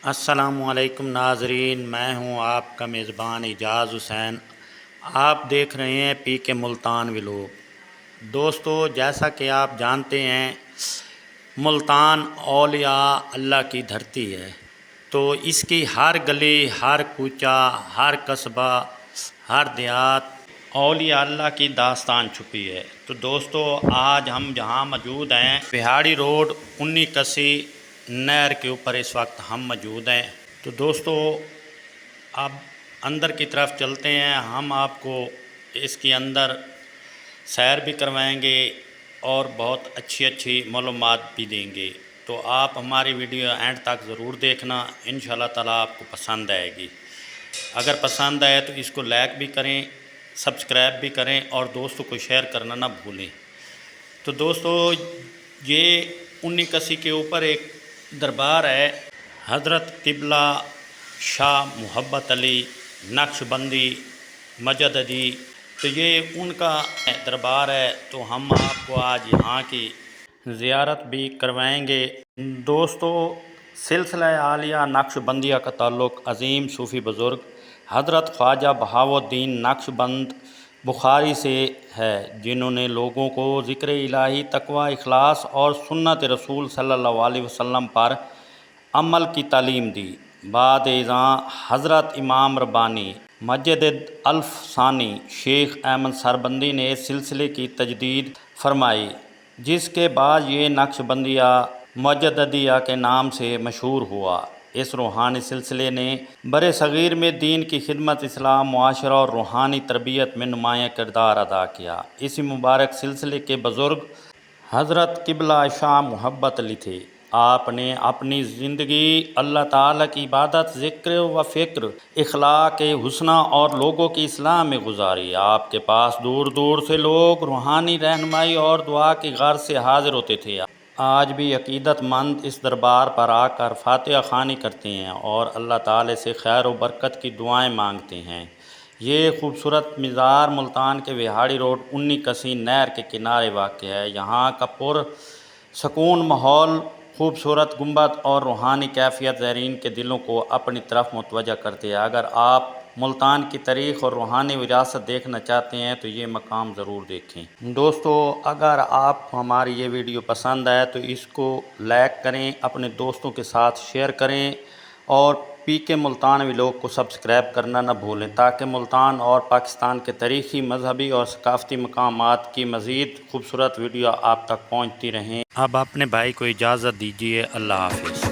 السلام علیکم ناظرین، میں ہوں آپ کا میزبان اعجاز حسین۔ آپ دیکھ رہے ہیں پی کے ملتان ولاگ۔ دوستو، جیسا کہ آپ جانتے ہیں ملتان اولیاء اللہ کی دھرتی ہے، تو اس کی ہر گلی، ہر کوچہ، ہر قصبہ، ہر دیہات اولیاء اللہ کی داستان چھپی ہے۔ تو دوستو، آج ہم جہاں موجود ہیں بہاڑی روڈ 19 نہر کے اوپر اس وقت ہم موجود ہیں۔ تو دوستو، اب اندر کی طرف چلتے ہیں، ہم آپ کو اس کے اندر سیر بھی کروائیں گے اور بہت اچھی معلومات بھی دیں گے۔ تو آپ ہماری ویڈیو اینڈ تک ضرور دیکھنا، انشاءاللہ تعالیٰ آپ کو پسند آئے گی۔ اگر پسند آئے تو اس کو لائک بھی کریں، سبسکرائب بھی کریں اور دوستوں کو شیئر کرنا نہ بھولیں۔ تو دوستو، یہ 19 کے اوپر ایک دربار ہے، حضرت قبلہ شاہ محبت علی نقشبندی مجددی۔ تو یہ ان کا دربار ہے، تو ہم آپ کو آج یہاں کی زیارت بھی کروائیں گے۔ دوستو، سلسلہ عالیہ نقشبندیہ کا تعلق عظیم صوفی بزرگ حضرت خواجہ بہاؤالدین نقشبند بخاری سے ہے، جنہوں نے لوگوں کو ذکر الہی، تقوی، اخلاص اور سنت رسول صلی اللہ علیہ وسلم پر عمل کی تعلیم دی۔ بعد ازاں حضرت امام ربانی مجدد الف ثانی شیخ احمد سربندی نے اس سلسلے کی تجدید فرمائی، جس کے بعد یہ نقشبندیہ مجددیہ کے نام سے مشہور ہوا۔ اس روحانی سلسلے نے برِ صغیر میں دین کی خدمت، اصلاح معاشرہ اور روحانی تربیت میں نمایاں کردار ادا کیا۔ اسی مبارک سلسلے کے بزرگ حضرت قبلہ شاہ محبت علی تھے۔ آپ نے اپنی زندگی اللہ تعالیٰ کی عبادت، ذکر و فکر، اخلاق حسنہ اور لوگوں کی اصلاح میں گزاری۔ آپ کے پاس دور دور سے لوگ روحانی رہنمائی اور دعا کی غرض سے حاضر ہوتے تھے۔ آج بھی عقیدت مند اس دربار پر آ کر فاتحہ خوانی کرتے ہیں اور اللہ تعالیٰ سے خیر و برکت کی دعائیں مانگتے ہیں۔ یہ خوبصورت مزار ملتان کے بہاڑی روڈ 19 نہر کے کنارے واقع ہے۔ یہاں کا پر سکون ماحول، خوبصورت گنبد اور روحانی کیفیت زائرین کے دلوں کو اپنی طرف متوجہ کرتے ہیں۔ اگر آپ ملتان کی تاریخ اور روحانی وراثت دیکھنا چاہتے ہیں تو یہ مقام ضرور دیکھیں۔ دوستو، اگر آپ کو ہماری یہ ویڈیو پسند آئے تو اس کو لائک کریں، اپنے دوستوں کے ساتھ شیئر کریں اور پی کے ملتان ولاگ کو سبسکرائب کرنا نہ بھولیں، تاکہ ملتان اور پاکستان کے تاریخی، مذہبی اور ثقافتی مقامات کی مزید خوبصورت ویڈیو آپ تک پہنچتی رہیں۔ اب اپنے بھائی کو اجازت دیجیے، اللہ حافظ۔